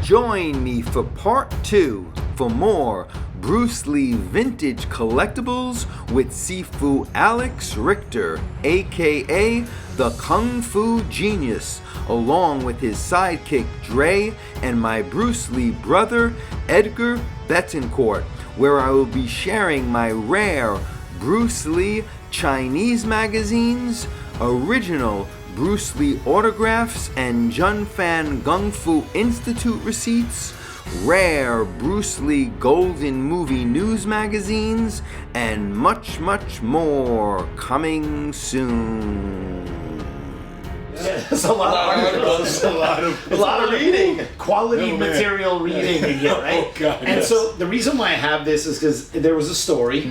Join me for part 2 for more Bruce Lee vintage collectibles with Sifu Alex Richter, aka the Kung Fu Genius, along with his sidekick Dre and my Bruce Lee brother Edgar Betancourt, where I will be sharing my rare Bruce Lee Chinese magazines, original Bruce Lee autographs and Jun Fan Gung Fu Institute receipts, rare Bruce Lee Golden Movie News magazines, and much, much more coming soon. Yeah, there's a lot of articles, a lot of reading, quality material reading in here, right? Oh, God, and yes. so the reason why I have this is because there was a story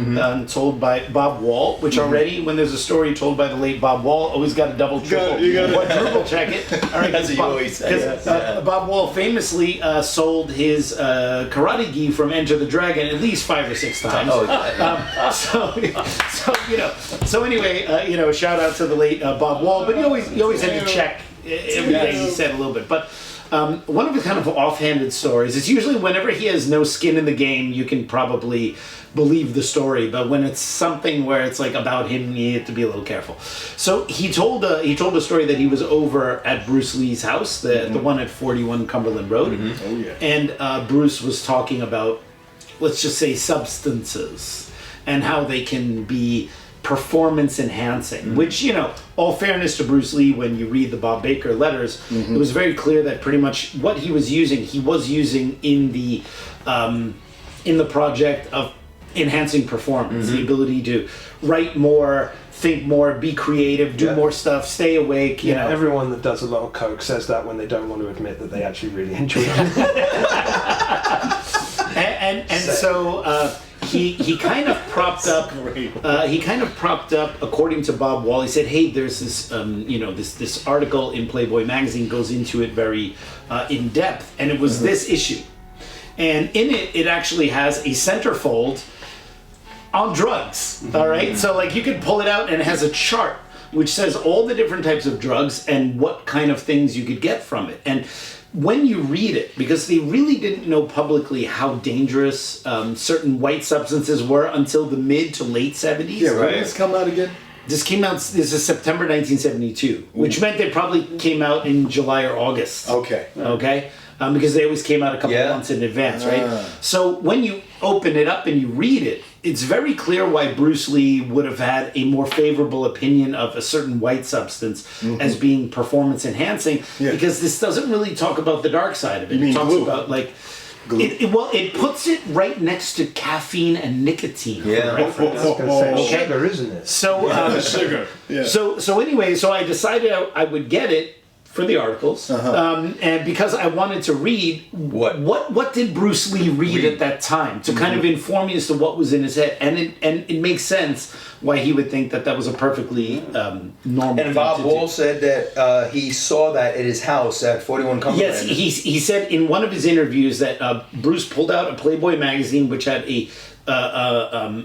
told by Bob Wall, which already, when there's a story told by the late Bob Wall, always got to double, triple, quadruple check it. All right, As you always say. Bob Wall famously sold his karate gi from Enter the Dragon at least 5 or 6 times. Oh, yeah. So anyway, shout out to the late Bob Wall, but you always had to check everything he said a little bit. But one of his kind of offhanded stories is usually whenever he has no skin in the game, you can probably believe the story. But when it's something where it's like about him, you have to be a little careful. So he told a story that he was over at Bruce Lee's house, the one at 41 Cumberland Road, and Bruce was talking about, let's just say, substances and how they can be performance enhancing, which, all fairness to Bruce Lee, when you read the Bob Baker letters, it was very clear that pretty much what he was using in the project of enhancing performance, the ability to write more, think more, be creative, do more stuff, stay awake, you know. Everyone that does a lot of coke says that when they don't want to admit that they actually really enjoy it. So he kind of propped up. According to Bob Wall, he said, "Hey, there's this, this article in Playboy magazine goes into it very in depth, and it was this issue, and in it actually has a centerfold on drugs. All right, so like you could pull it out, and it has a chart which says all the different types of drugs and what kind of things you could get from it, and." When you read it, because they really didn't know publicly how dangerous certain white substances were until the mid to late 70s. Yeah, when did this come out again? This is September 1972, which meant they probably came out in July or August. Okay. Okay? Because they always came out a couple months in advance, right? So when you open it up and you read it, it's very clear why Bruce Lee would have had a more favorable opinion of a certain white substance as being performance enhancing, because this doesn't really talk about the dark side of it. It talks about like it puts it right next to caffeine and nicotine. Sugar, isn't it? So sugar. Yeah. So anyway, so I decided I would get it for the articles, and because I wanted to read what did Bruce Lee read at that time to kind of inform me as to what was in his head, and it makes sense why he would think that was a perfectly normal. And Bob Wall said that he saw that at his house at 41 Cumberland. Yes, he said in one of his interviews that Bruce pulled out a Playboy magazine which had a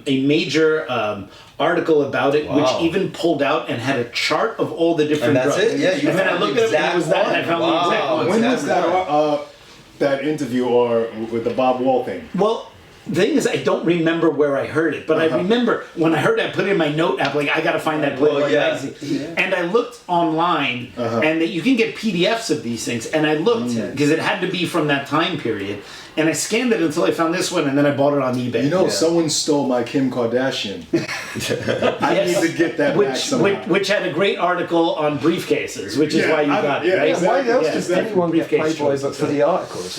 major article about it, which even pulled out and had a chart of all the different drugs. And that's it? Yeah, you and then I looked at it and it was that, and I found the exact one. When was that interview or with the Bob Wall thing? Well, the thing is, I don't remember where I heard it, but I remember when I heard it, I put it in my note app, like, I gotta find that Playboy magazine. Yeah. And I looked online, and that you can get PDFs of these things, and I looked, because it had to be from that time period, and I scanned it until I found this one, and then I bought it on eBay. Someone stole my Kim Kardashian. I need to get that back somehow. Which had a great article on briefcases, which is why you got it, right? Exactly. Why else does anyone get Playboy but for the articles?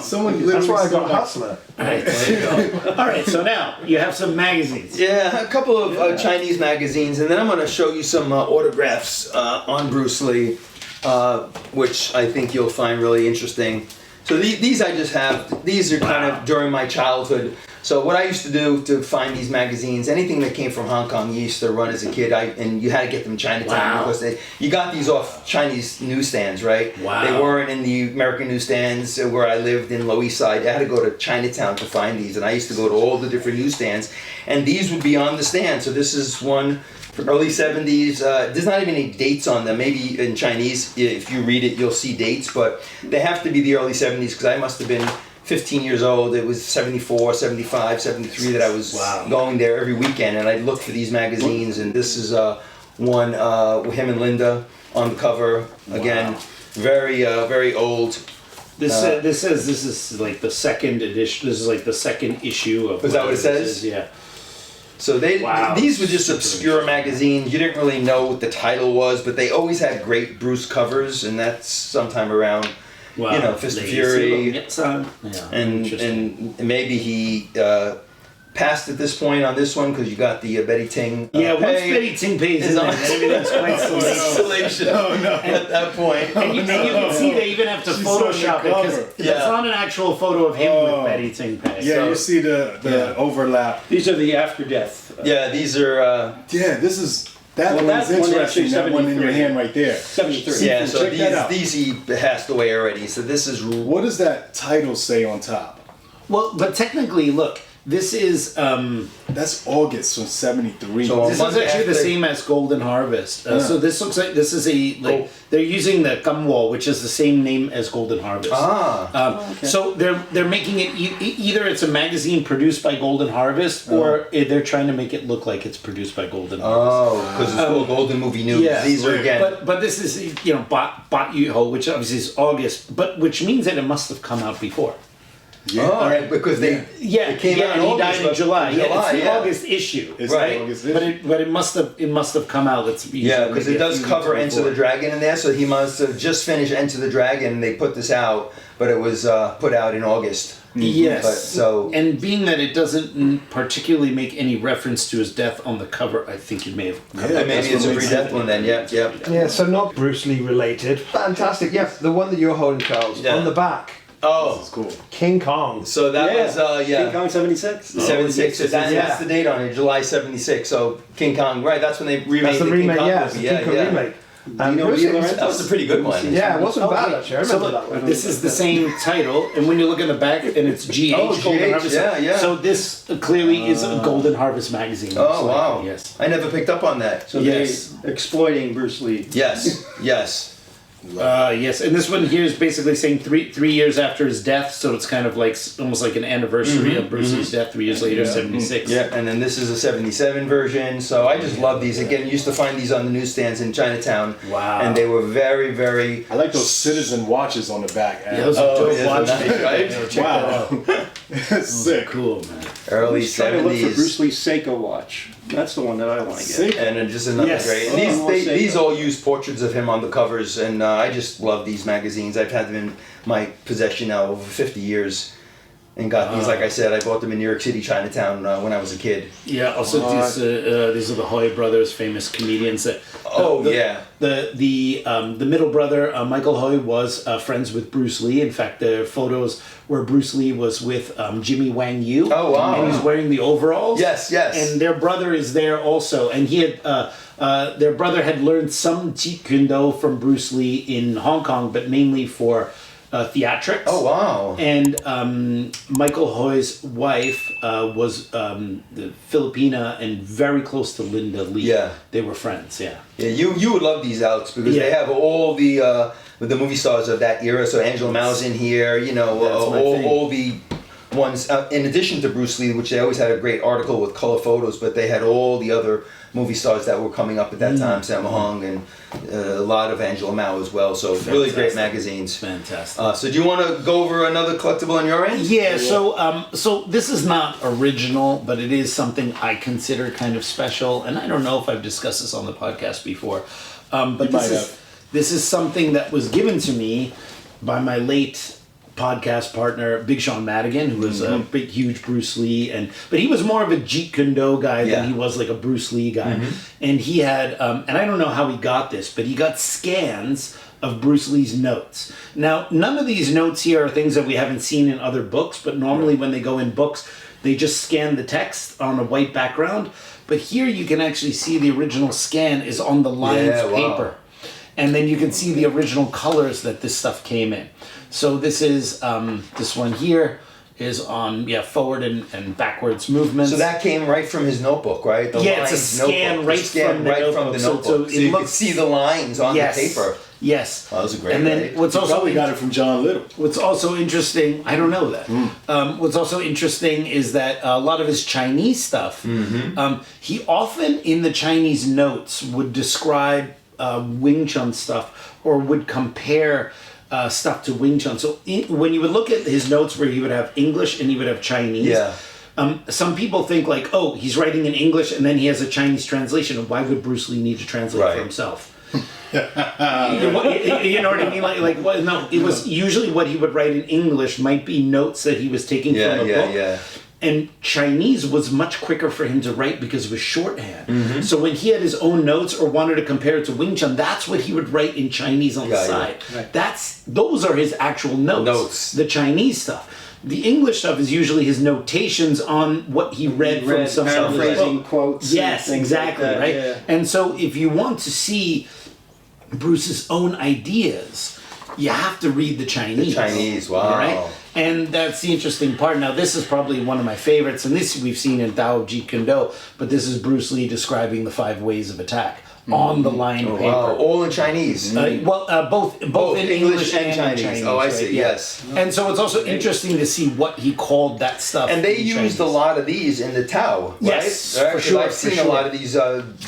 Someone literally. That's why I got Hustler. All right, so now you have some magazines. Yeah, a couple of Chinese magazines, and then I'm going to show you some autographs on Bruce Lee, which I think you'll find really interesting. So these I just have. These are kind of during my childhood. So what I used to do to find these magazines, anything that came from Hong Kong, you used to run as a kid, and you had to get them in Chinatown because you got these off Chinese newsstands, right? Wow. They weren't in the American newsstands where I lived in Lower East Side. I had to go to Chinatown to find these, and I used to go to all the different newsstands, and these would be on the stand. So this is one Early 70s. There's not even any dates on them. Maybe in Chinese, if you read it, you'll see dates, but they have to be the early 70s because I must have been 15 years old. It was 74, 75, 73 that I was going there every weekend, and I'd look for these magazines, and this is one with him and Linda on the cover. Again, very old. This says this is like the second edition. This is like the second issue of. Is that what it says? Yeah. So these were just obscure magazines. You didn't really know what the title was, but they always had great Bruce covers, and that's sometime around, Fist of Fury. And maybe he passed at this point on this one because you got the Betty Ting. Once Betty Ting pays in there, everything's quite salacious. At that point. And you can see they even have to Photoshop it because it's not an actual photo of him with Betty Ting Pei. Yeah, so, you see the overlap. These are the after death. These are. This is. That one's interesting. That one in your hand right there. 73. Yeah, so these he passed away already. So this is. What does that title say on top? Well, but technically, look. This is that's August from '73. So this is actually the same as Golden Harvest. So this looks like this is they're using the Gumwall, which is the same name as Golden Harvest. So they're making it either it's a magazine produced by Golden Harvest or they're trying to make it look like it's produced by Golden Harvest. Because it's called Golden Movie News. Yeah, these are again. But this is Bat Yuho, which obviously is August, but which means that it must have come out before. Yeah, because it came out in August, he died in July. It's the yeah. August issue, it's right? August issue. But it must have come out. Because it does cover Enter the Dragon in there, so he must have just finished Enter the Dragon. And they put this out, but it was put out in August. Yes. And being that it doesn't particularly make any reference to his death on the cover, I think it may have. Maybe it's a pre-death one then. Yep. Yeah. So not Bruce Lee related. Fantastic. Yeah, the one that you're holding, Charles, on the back. Oh, this is cool. King Kong. So that was King Kong 76. 76. So that's the date on it, July 76. So King Kong, right? That's when they remade the King Kong movie. King Kong remake. That was a pretty good one. Yeah, it wasn't bad actually. I remember that one. This is the same title, and when you look in the back, and it's GH, Golden Harvest. Yeah. So this clearly is a Golden Harvest magazine. Oh wow! Yes, I never picked up on that. So they're exploiting Bruce Lee. Yes. Yes, and this one here is basically saying three years after his death, so it's kind of like almost like an anniversary of Bruce Lee's death. 3 years later, 76. Yeah, and then this is a 77 version. So I just love these. Again, used to find these on the newsstands in Chinatown. Wow. And they were very, very. I like those Citizen watches on the back. Yeah, those are dope watches, right? Check that out. That's sick. Cool, man. Early 70s. Trying to look for Bruce Lee's Seiko watch. That's the one that I want to get. And then just another great. And these all use portraits of him on the covers, and I just love these magazines. I've had them in my possession now over 50 years, and got these. Like I said, I bought them in New York City, Chinatown, when I was a kid. Yeah. Also, these are the Hoy brothers, famous comedians. The middle brother, Michael Hoy, was friends with Bruce Lee. In fact, there are photos where Bruce Lee was with Jimmy Wang Yu. Oh wow! And he's wearing the overalls. Yes. And their brother is there also, and he had their brother had learned some Jeet Kune Do from Bruce Lee in Hong Kong, but mainly for theatrics. Oh wow! And Michael Hoy's wife was the Filipina and very close to Linda Lee. Yeah, they were friends. Yeah. Yeah, you would love these outs because they have all the movie stars of that era. So Angela Mao's in here. All the ones in addition to Bruce Lee, which they always had a great article with color photos, but they had all the other movie stars that were coming up at that time, Sammo Hung and a lot of Angela Mao as well. So really great magazines. Fantastic. So do you want to go over another collectible on your end? Yeah. So this is not original, but it is something I consider kind of special, and I don't know if I've discussed this on the podcast before, but this is something that was given to me by my late podcast partner, Big Sean Madigan, who was a big, huge Bruce Lee, but he was more of a Jeet Kune Do guy than he was like a Bruce Lee guy. And he had, and I don't know how he got this, but he got scans of Bruce Lee's notes. Now, none of these notes here are things that we haven't seen in other books, but normally when they go in books, they just scan the text on a white background. But here you can actually see the original scan is on the lines paper. And then you can see the original colors that this stuff came in. So this is this one here is on forward and backwards movements. So that came right from his notebook, right? The it's a lines scan notebook. right, Scan from, the right notebook. from the So notebook. So, it you looks, could see the lines on the paper. Yes. Oh, that was a great And then write. what's You also probably got it from John Little. What's also interesting, I don't know that. What's also interesting is that a lot of his Chinese stuff, he often in the Chinese notes would describe Wing Chun stuff or would compare stuff to Wing Chun. So when you would look at his notes where he would have English and he would have Chinese, some people think like, oh, he's writing in English and then he has a Chinese translation. Why would Bruce Lee need to translate for himself? You know what I mean? Like what? No, it was usually what he would write in English might be notes that he was taking from a book. Yeah. And Chinese was much quicker for him to write because of his shorthand. So when he had his own notes or wanted to compare it to Wing Chun, that's what he would write in Chinese on the side. Right. Those are his actual notes. The Chinese stuff. The English stuff is usually his notations on what he read from some paraphrasing quotes. Yes, exactly, like that, right? Yeah. And so if you want to see Bruce's own ideas, you have to read the Chinese. The Chinese, wow. Right? And that's the interesting part. Now, this is probably one of my favorites, and this we've seen in Tao of Jeet Kune Do, but this is Bruce Lee describing the 5 ways of attack on the lined paper. Wow. All in Chinese. Both in English and Chinese. Oh, I right? see. Yes. And so it's also interesting to see what he called that stuff. And they in used Chinese. a lot of these in the Tao, right? Yes, for sure. I've seen a lot of these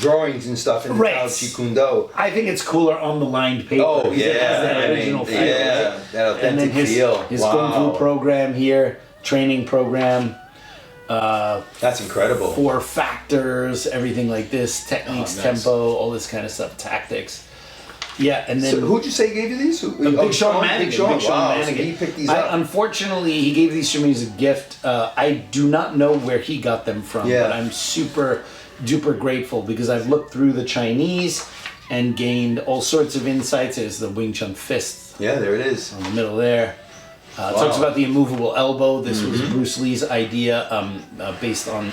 drawings and stuff in the Tao of Jeet Kune Do. I think it's cooler on the lined paper. Oh, because it has that original feel. Yeah, right? that authentic and then feel. His Kung Fu program here, training program. That's incredible. 4 factors, everything like this, techniques, tempo, all this kind of stuff, tactics. Yeah, and then... So who'd you say gave you these? Big Sean Manigan. Big Sean, wow. Manigan. So he picked these up. Unfortunately, he gave these to me as a gift. I do not know where he got them from, but I'm super duper grateful because I've looked through the Chinese and gained all sorts of insights. There's the Wing Chun fist. Yeah, there it is. On the middle there. It talks about the immovable elbow. This was Bruce Lee's idea based on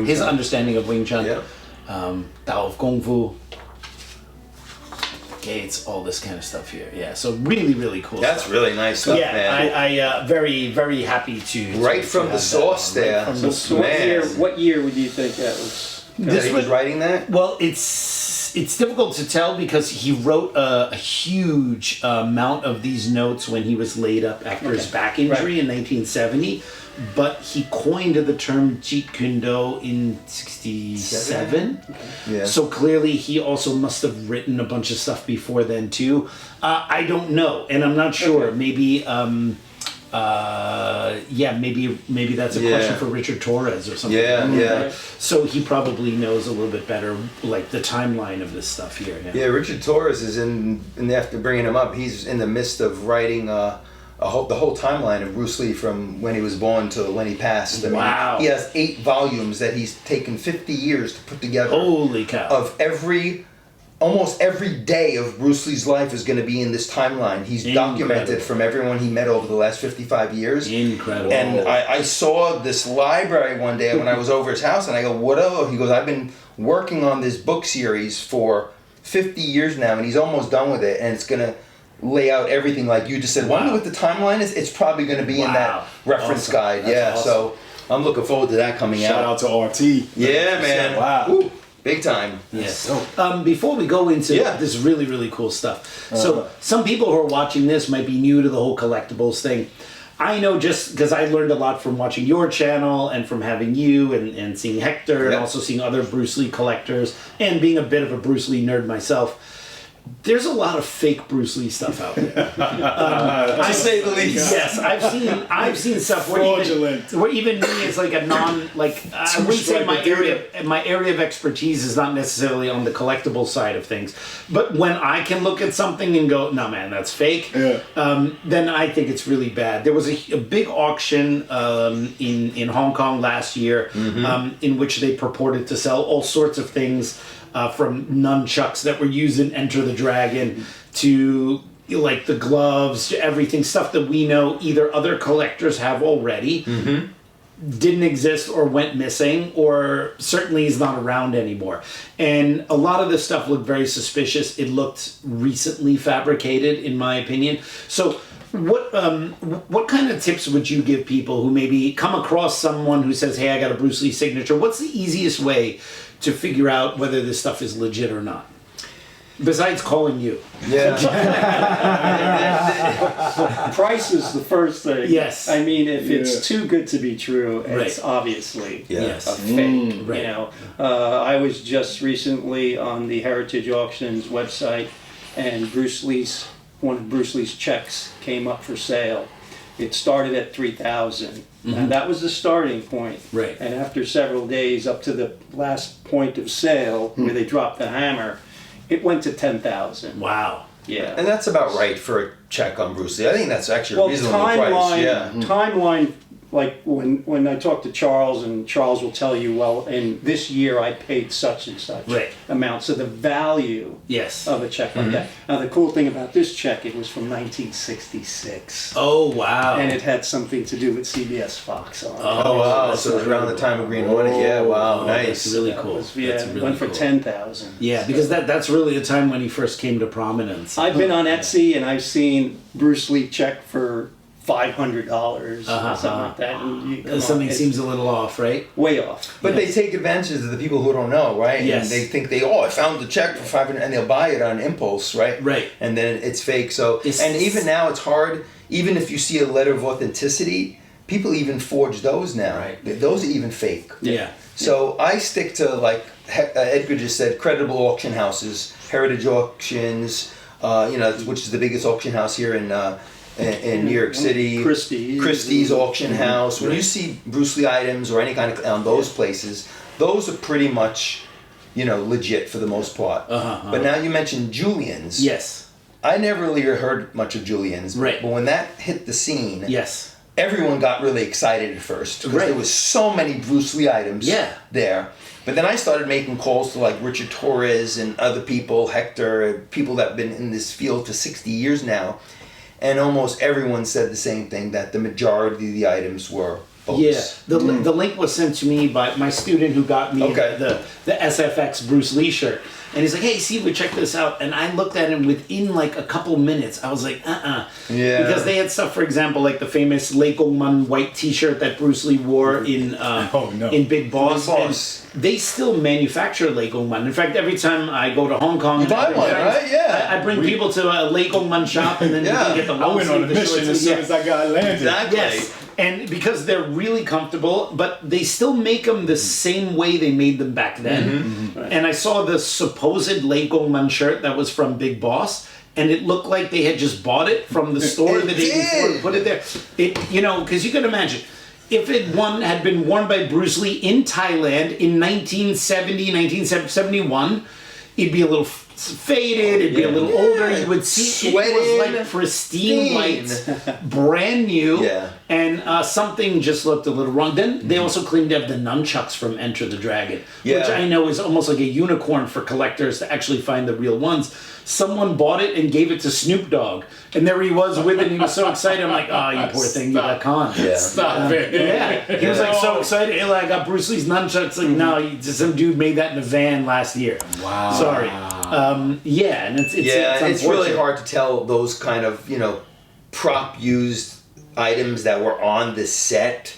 his understanding of Wing Chun. Yeah. Tao of Kung Fu. Gates, all this kind of stuff here. Yeah, so really, really cool That's stuff. really nice stuff, man. I very, very happy to... Right from the source there. Right from the source. What year would you think that was? He was writing that? Well, it's difficult to tell because he wrote a huge amount of these notes when he was laid up after his back injury in 1970. But he coined the term Jeet Kune Do in 67. Yeah. So clearly he also must have written a bunch of stuff before then too. I don't know, and I'm not sure. Okay. Maybe maybe that's a question for Richard Torres or something. Yeah. So he probably knows a little bit better, like the timeline of this stuff here. Yeah, Richard Torres is in, and after bringing him up, he's in the midst of writing the whole timeline of Bruce Lee from when he was born to when he passed. I mean, he has 8 volumes that he's taken 50 years to put together. Holy cow. Of almost every day of Bruce Lee's life is going to be in this timeline. He's documented from everyone he met over the last 55 years. Incredible. And I saw this library one day when I was over his house, and I go, what else? He goes, I've been working on this book series for 50 years now, and he's almost done with it, and it's going to lay out everything like you just said. Wonder what the timeline is? It's probably going to be in that reference guide. That's awesome. So I'm looking forward to that coming out. Shout out to RT. Yeah, man. Wow. Woo. Big time. Yes. Before we go into this really, really cool stuff. So some people who are watching this might be new to the whole collectibles thing. I know just because I learned a lot from watching your channel and from having you and seeing Hector and also seeing other Bruce Lee collectors and being a bit of a Bruce Lee nerd myself. There's a lot of fake Bruce Lee stuff out there. To say the least. Yes, I've seen stuff where even me is like a I wouldn't say my area of expertise is not necessarily on the collectible side of things, but when I can look at something and go, no man, that's fake, then I think it's really bad. There was a big auction in Hong Kong last year in which they purported to sell all sorts of things. From nunchucks that were used in Enter the Dragon to like the gloves to everything, stuff that we know either other collectors have already, didn't exist or went missing, or certainly is not around anymore. And a lot of this stuff looked very suspicious. It looked recently fabricated, in my opinion. So What kind of tips would you give people who maybe come across someone who says, "Hey, I got a Bruce Lee signature"? What's the easiest way to figure out whether this stuff is legit or not? Besides calling you. Yeah. Price is the first thing. Yes. I mean, if it's too good to be true, it's Right. obviously Yes. a fake. Right. You know, I was just recently on the Heritage Auctions website, and one of Bruce Lee's checks came up for sale. It started at $3,000. Now that was the starting point. Right. And after several days, up to the last point of sale, where they dropped the hammer, it went to 10,000. Wow. Yeah. And that's about right for a check on Bruce Lee. I think that's actually a Well, reasonable price. Yeah. timeline. Like when I talk to Charles, and Charles will tell you, well, in this year I paid such and such Right. amount. So the value Yes. of a check like that. Now the cool thing about this check, it was from 1966. Oh, wow. And it had something to do with CBS Fox on it. Oh wow! So it was around the time of Green Hornet. Yeah. Wow. Nice. That's really That cool. was- yeah, That's it really went for cool. 10,000. Yeah, because that's really the time when he first came to prominence. I've been on Etsy and I've seen Bruce Lee check for $500 or something like that. And come on, Something it's seems a little off, right? way off. But they take advantage of the people who don't know, right? Yes. And they think I found the check for 500, and they'll buy it on impulse, right? Right. And then it's fake. So, It's- and even now it's hard. Even if you see a letter of authenticity, people even forge those now. Right. Those are even fake. Yeah. So I stick to, like Edgar just said, credible auction houses, Heritage Auctions, which is the biggest auction house here in New York City. Christie's auction house. When you see Bruce Lee items or any kind of on those places, those are pretty much, legit for the most part. But now you mentioned Julian's. Yes. I never really heard much of Julian's. Right. But when that hit the scene, Yes. everyone got really excited at first because Right. there was so many Bruce Lee items there. But then I started making calls to like Richard Torres and other people, Hector, people that have been in this field for 60 years now. And almost everyone said the same thing, that the majority of the items were bogus. Yeah, the link was sent to me by my student who got me the SFX Bruce Lee shirt. And he's like, "Hey, Steve, check this out." And I looked at him within like a couple minutes. I was like, Yeah. Because they had stuff, for example, like the famous Lei Gongman white T-shirt that Bruce Lee wore in Big Boss. Big Boss. And they still manufacture Lei Gongman. In fact, every time I go to Hong Kong, You buy one, right? Yeah. I bring people to a Lei Gongman shop, and then you can get the I long went on a sleeve, the short mission as sleeve. soon as I got landed. Exactly. Yes, and because they're really comfortable, but they still make them the same way they made them back then. And I saw the supposed Lei Gongman shirt that was from Big Boss, and it looked like they had just bought it from the store the day before and put it there. Because you can imagine, if had been worn by Bruce Lee in Thailand in 1970, 1971, it'd be a little faded, it'd be a little older, you would see it was like pristine white, brand new, and something just looked a little wrong. Then they also claimed to have the nunchucks from Enter the Dragon, which I know is almost like a unicorn for collectors to actually find the real ones. Someone bought it and gave it to Snoop Dogg, and there he was with it, and he was so excited. I'm like, "Oh, you poor thing, you got conned." Stop it. Yeah, he was like so excited. Hey, I got Bruce Lee's nunchucks. Like, no, some dude made that in a van last year. Wow. Sorry. And it's It's really unfortunate. hard to tell those kind of, prop used items that were on the set.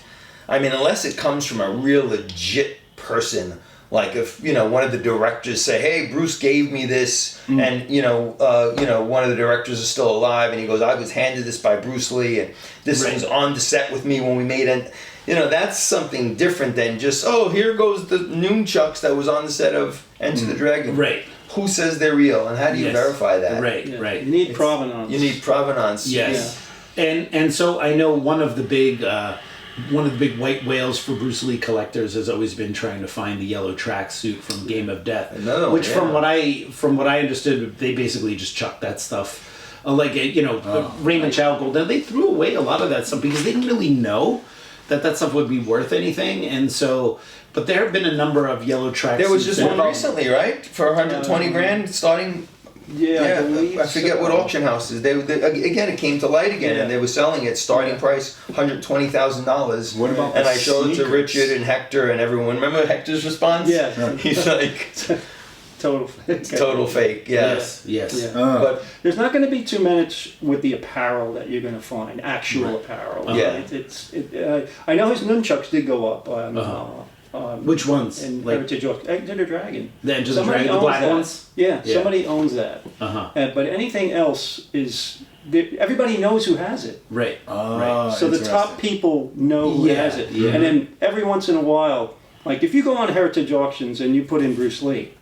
I mean, unless it comes from a real legit person. Like if, one of the directors say, "Hey, Bruce gave me this," and, one of the directors is still alive, and he goes, "I was handed this by Bruce Lee, and this was on the set with me when we made it." That's something different than just, "Oh, here goes the nunchucks that was on the set of Enter the Dragon." Right. Who says they're real, and how do you verify that? Right. You need provenance. You need provenance. Yes. And so I know one of the big white whales for BruceLee collectors has always been trying to find the yellow tracksuit from Game of Death, which from what I understood, they basically just chucked that stuff. Raymond Chow Gold, they threw away a lot of that stuff because they didn't really know that stuff would be worth anything, and so. But there have been a number of yellow tracksuits. There was just one recently, right? For 120 grand, starting. I forget what auction houses. They again, it came to light again, and they were selling it. Starting price $120,000. What about And the I showed it to sneakers? Richard and Hector and everyone. Remember Hector's response? Yeah. He's like, total fake. Total fake. Yes. Yes. Yeah. But There's not going to be too much with the apparel that you're going to find, actual apparel. Yeah. I know his nunchucks did go up on, Which ones? in Like Heritage Auction. Enter the Dragon. the Enter the Somebody Dragon, the owns black that. ones? Yeah, Yeah. somebody owns that. Uh-huh. But anything else is, everybody knows who has it. Right. So the top people know who Yeah, has it. yeah. And then every once in a while, like if you go on Heritage Auctions and you put in Bruce Lee,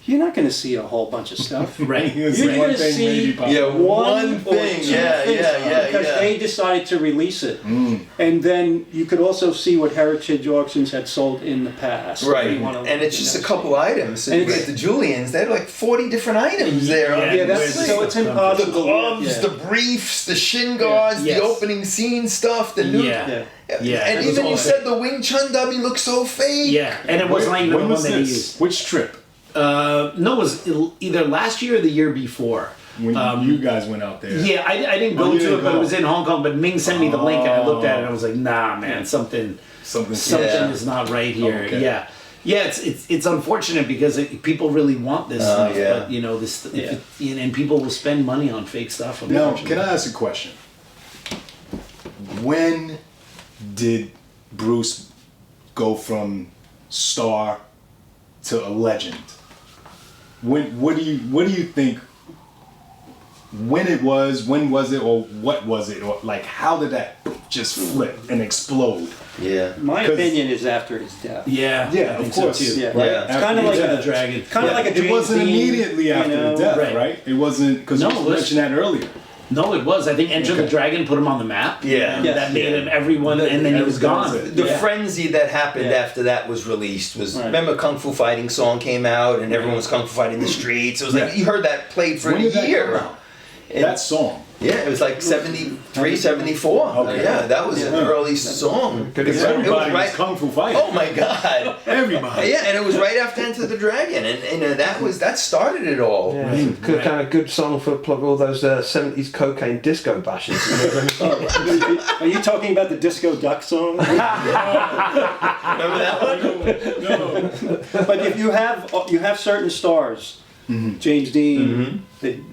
you're not going to see a whole bunch of stuff. Right. You're going to see yeah, one or thing. two Yeah, things yeah, because yeah. they decided to release it. And then you could also see what Heritage Auctions had sold in the past. Right, You wanna, and it's just a couple items. And And it's- at the Julians, they had like 40 different items there. Yeah, Yeah, that's, so it's the impossible. gloves, yeah. the briefs, the shin guards, Yes. the opening scene stuff, the new. Yeah. Yeah. Yeah, and it was even all you fake. said the Wing Chun dummy looks so fake. Yeah, and it wasn't like the when one was that he this? used. Which trip? No, it was either last year or the year before. When you guys went out there? Yeah, I didn't go Oh, you to didn't it, but go. it was in Hong Kong. But Ming sent me the link, and I looked at it, and I was like, "Nah, man, something Something. Yeah. is not right here." Okay. Yeah, yeah, it's unfortunate because people really want this stuff, yeah. but you know this, Yeah. and people will spend money on fake stuff. Now, unfortunately. can I ask a question? When did Bruce go from star to a legend? What do you think? When was it, or what was it, or like how did that just flip and explode? Yeah. My 'Cause- opinion is after his death. Yeah, Yeah, I of think so, course. too. Yeah, Right. It's kind of like Enter a the Dragon. Kind of Yeah. like a It James wasn't Dean, immediately you after know? the death, Right. right? It wasn't because No, you it was- mentioned that earlier. No, it was. I think Enter the Dragon put him on the map. Yeah. And Yes. that made him everyone, and then he was That was gone. it. The Yeah. frenzy that happened Yeah. after that was released was Right. remember Kung Fu Fighting song came out and everyone was Kung Fu Fighting in the streets. It was like Yeah. you heard that played for When a did that year. come out? And- That song. Yeah, it was like 73, 74. Okay. Yeah, that was an early song. Because It everybody was right. kung fu fighting. Oh my God! Everybody. Yeah, and it was right after Enter the Dragon, and that started it all. Yeah, it's a kind of good song for plug all those 70s cocaine disco bashes. Are you talking about the Disco Duck song? Remember that one? No. But if you have certain stars, James Dean,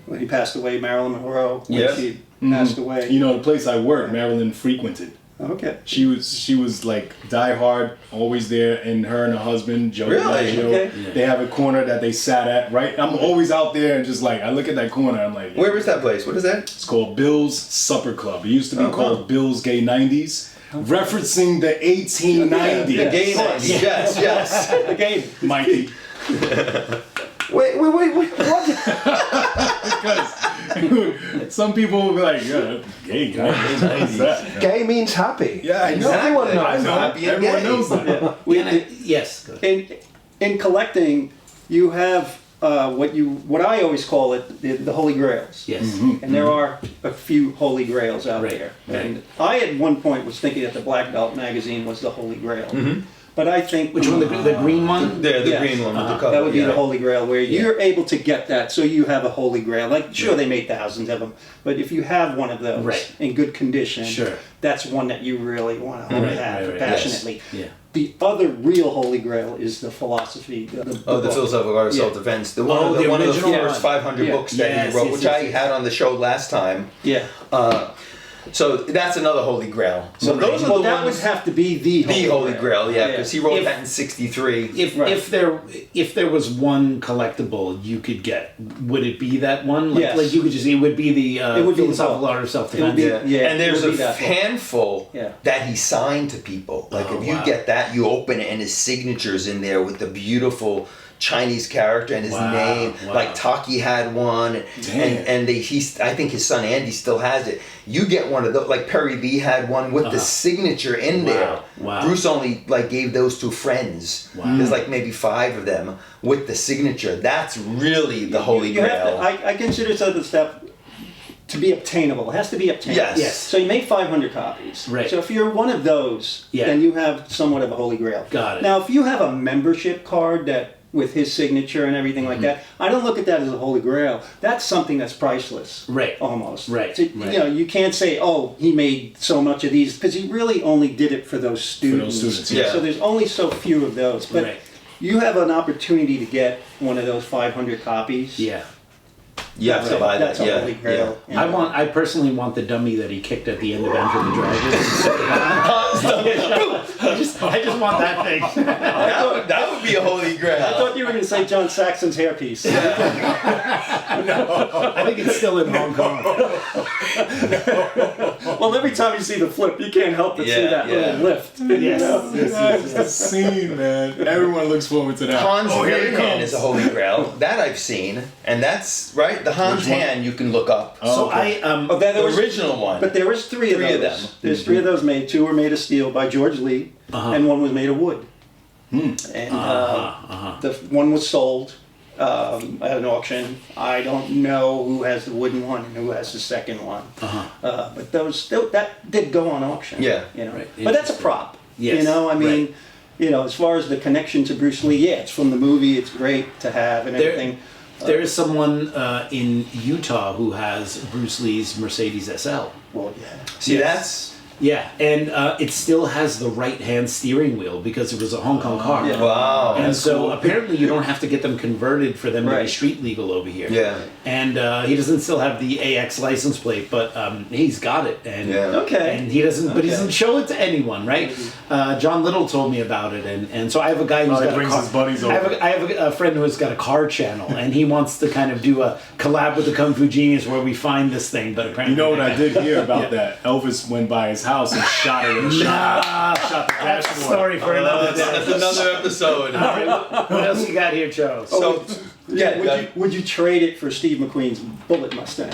when he passed away, Marilyn Monroe, when Yes. she passed away. You know, the place I work, Marilyn frequented. Okay. She was like die hard, always there, and her and her husband, Joe Really? DiMaggio, Okay. they have a corner that they sat at, right? I'm always out there and just like, I look at that corner, I'm like, Where is that place? What is that? it's called Bill's Supper Club. It used to be Oh, called wow. Bill's Gay 90s, referencing the 1890s. The gay night. Yes, yes. Again, Mikey. Wait, what? Because some people will be like, yeah, gay guy. What's that? Gay means happy. Yeah, I know. Everyone knows. I know. Happy and Everyone gay. knows that. Yes. Go ahead. in collecting, you have what I always call it the Holy Grails. Yes. And there are a few Holy Grails out Right, there. right. And I at one point was thinking that the Black Belt magazine was the Holy Grail. But I think Which one? The green one? The Yes. green one with the cover. that would be yeah. the Holy Grail, where you're able to get that, so you have a Holy Grail. Like, sure, they made thousands of them, but if you have one of those Right. in good condition, Sure. that's one that you really want to hold Right, have right, right. passionately. Yeah. The other real Holy Grail is the philosophy. The The book. Philosophical Art of Yeah. Self-Defense. The Oh, the one of the original first one. 500 Yeah. books that Yes, he wrote, yes, which yes, I yes. had on the show last time. Yeah. So that's another Holy Grail. So Right. those are Well, the that would ones. have to be the Holy Grail, yeah, because he wrote If- that in '63. Right. If there was one collectible you could get, would it be that one? Like, Yes. like you could just, it would be the It would be the philosophical book. art of It self-defense. would be- yeah, and there's it would a be that book. handful Yeah. that he signed to people. Like Oh, if you wow. get that, you open it and his signature's in there with the beautiful Chinese character and his Wow, name. wow. Like Taki had one, Damn. and I think his son Andy still has it. You get one of those. Like Perry Lee had one with the signature in there. Wow. Bruce only like gave those to friends. Wow. There's like maybe 5 of them with the signature. That's really the Holy You have Grail. to, I consider some of the stuff to be obtainable. It has to be obtainable. Yes. So you make 500 copies. Right. So if you're one of those, Yeah. then you have somewhat of a Holy Grail. Got it. Now, if you have a membership card that with his signature and everything like that, I don't look at that as a Holy Grail. That's something that's priceless. Right. Almost. Right, So, right. You know, you can't say, oh, he made so much of these, because he really only did it for those students. students, yeah. So there's only so few of those. But Right. you have an opportunity to get one of those 500 copies. Yeah. You have to buy that. That's a holy grail. Yeah. I personally want the dummy that he kicked at the end of Enter the Dragon. I just want that thing. That would be a holy grail. I thought you were going to say John Saxon's hairpiece. I think it's still in Hong Kong. Well, every time you see the flip, you can't help but see that little lift. Yes. It's the scene, man. Everyone looks forward to that. Hans here it hand comes. is a holy grail. That I've seen, and that's right. The Hans hand you can look up. So okay. The original one. But there was three of Three of those. them. There's three of those made. Two were made of steel by George Lee, and one was made of wood. And the one was sold at an auction. I don't know who has the wooden one and who has the second one. But that did go on auction. Yeah. You know. Right. But that's a prop. Yes. You know, I mean, Right. you know, as far as the connection to Bruce Lee, yeah, it's from the movie. It's great to have and everything. There is someone in Utah who has Bruce Lee's Mercedes SL. Well, yeah. See, Yes. Yeah, and it still has the right-hand steering wheel because it was a Hong Kong car. Yeah. wow. And so apparently you don't have to get them converted for them to be Right. street legal over here. Yeah. And he doesn't still have the AX license plate, but he's got it. And Yeah. Okay. And he doesn't, but he Okay. doesn't show it to anyone, right? John Little told me about it, and so I have a guy who's he got brings a car. his buddies over. I have a friend who has got a car channel, and he wants to kind of do a collab with the Kung Fu Genius where we find this thing. But apparently, You know what I did hear about Yeah. that? Elvis went by his house and shot it. And Nah, shot the that's a dashboard. story for another day. That's another episode. All right, what else you got here, Charles? So, Would you trade it for Steve McQueen's Bullet Mustang?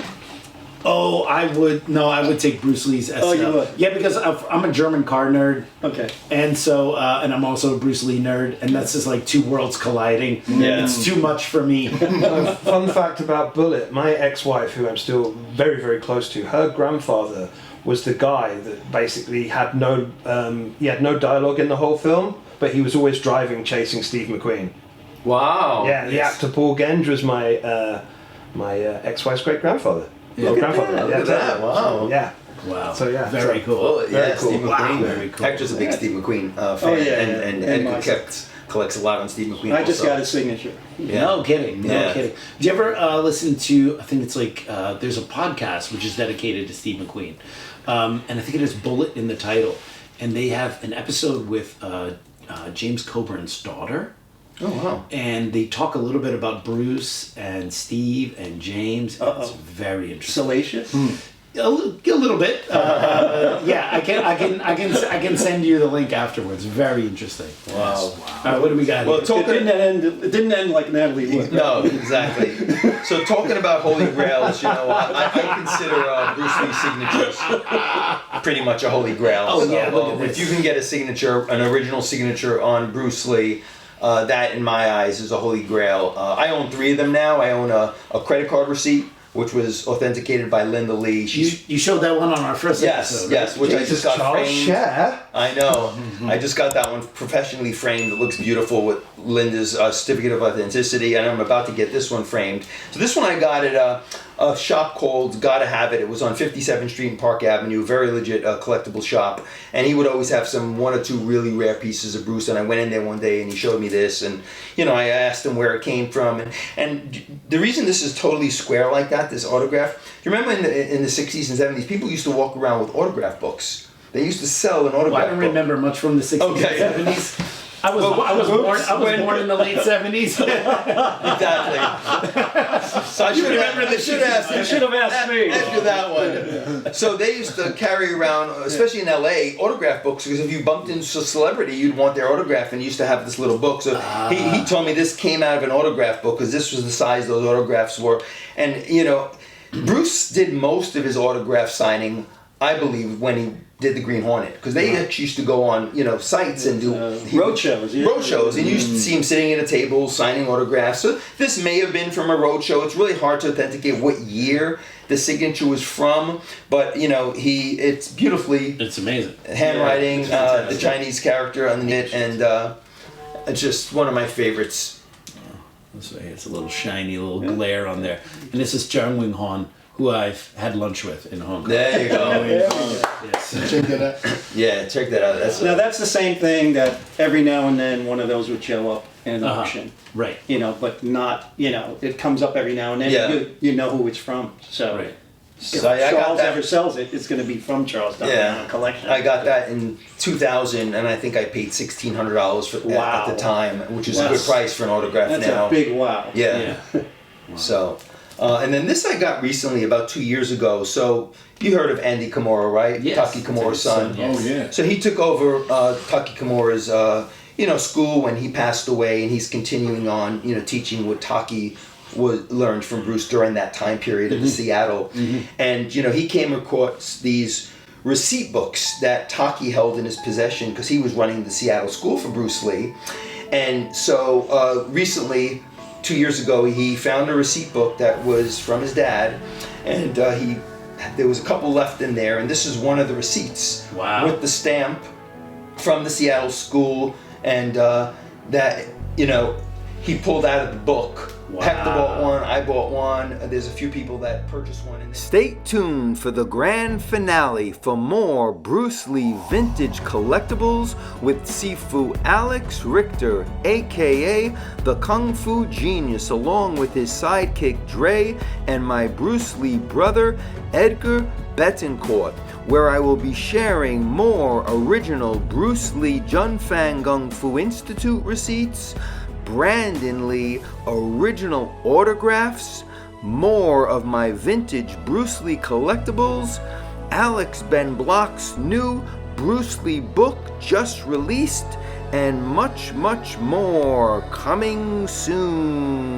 Oh, I would take Bruce Lee's SL. Oh, you would? Yeah, because I'm a German car nerd, Okay. and so and I'm also a Bruce Lee nerd, and that's just like two worlds colliding. Yeah. It's too much for me. Fun fact about Bullet, my ex-wife, who I'm still very, very close to, her grandfather was the guy that basically had no dialogue in the whole film, but he was always driving, chasing Steve McQueen. wow. Yeah, the actor Paul Genge was my ex-wife's great-grandfather. Look at that, look at that, wow. Yeah. Wow. So, yeah, very so- cool. Oh, yeah, Very cool. Steve Wow, McQueen. very cool. Hector's a big Steve McQueen fan, Oh, yeah, and and Edgar myself. collects a lot on Steve McQueen. I just also. got his signature. Yeah. No kidding. No Yeah. kidding. Do you ever listen to? I think it's like there's a podcast which is dedicated to Steve McQueen, and I think it has Bullet in the title, and they have an episode with James Coburn's daughter. Oh wow. And they talk a little bit about Bruce and Steve and James. It's very interesting. Salacious? A little bit. Yeah, I can send you the link afterwards. Very interesting. Wow. All right, what do we got Well, here? It didn't end like Natalie Wood. No, exactly. So talking about holy grails, you know, I consider Bruce Lee's signatures pretty much a holy grail. Oh, So, yeah, look at if this. you can get a signature, an original signature on Bruce Lee, that in my eyes is a holy grail. I own 3 of them now. I own a credit card receipt, which was authenticated by Linda Lee. You showed that one on our first episode. Yes, which I just got Charles framed. Share. I know. I just got that one professionally framed. It looks beautiful with Linda's certificate of authenticity, and I'm about to get this one framed. So this one I got at a shop called Gotta Have It. It was on 57th Street and Park Avenue, very legit collectible shop. And he would always have some 1 or 2 really rare pieces of Bruce. And I went in there one day and he showed me this, and you know, I asked him where it came from. And the reason this is totally square like that, this autograph. Do you remember in the 60s and 70s, people used to walk around with autograph books. They used to sell an autograph Well, I don't book. remember much from the 60s Okay. and 70s. I was born in the late 70s. Exactly. So I should have asked. You should have asked me. After that one. So they used to carry around, especially in LA, autograph books, because if you bumped into a celebrity, you'd want their autograph, and you used to have this little book. So he told me this came out of an autograph book, because this was the size those autographs were. And, you know, Bruce did most of his autograph signing, I believe, when he did the Green Hornet, because they actually used to go on, you know, sites and do road shows. Yeah. road shows, and you used to see him sitting at a table signing autographs. So this may have been from a road show. It's really hard to authenticate what year the signature was from, but you know, it's beautifully It's amazing. handwriting, Yeah, it's fantastic. the Chinese character underneath, and it's just one of my favorites. This way, it's a little shiny, little glare on there. And this is Zhang Wing Han, who I've had lunch with in Hong Kong. There you go. Yes. Check that out. Yeah, check that out. Now that's the same thing that every now and then one of those would show up in an auction. Right. You know, but not, you know, it comes up every now and then. Yeah. You know who it's from. So Right. if So I got Charles that. ever sells it, it's going to be from Charles Damiano collection. I got that in 2000, and I think I paid $1,600 for Wow. at the time, which is a Wow. good price for an autograph That's now. a big wow. Yeah. So, and then this I got recently, about 2 years ago. So you heard of Andy Kimura, right? Yes. Taki Kimura's son. Yes. Oh yeah. So he took over Taki Kimura's, school when he passed away, and he's continuing on, teaching what Taki learned from Bruce during that time period in Seattle. And he came across these receipt books that Taki held in his possession because he was running the Seattle school for Bruce Lee. And so recently, 2 years ago, he found a receipt book that was from his dad, and there was a couple left in there, and this is one of the receipts. Wow. With the stamp from the Seattle school, and that he pulled out of the book. Wow. Hector bought one, I bought one. There's a few people that purchased one. Stay tuned for the grand finale for more Bruce Lee vintage collectibles with Sifu Alex Richter, aka the Kung Fu Genius, along with his sidekick Dre and my Bruce Lee brother Edgar Betancourt, where I will be sharing more original Bruce Lee Junfang Kung Fu Institute receipts, Brandon Lee original autographs, more of my vintage Bruce Lee collectibles, Alex Ben Block's new Bruce Lee book just released, and much, much more coming soon.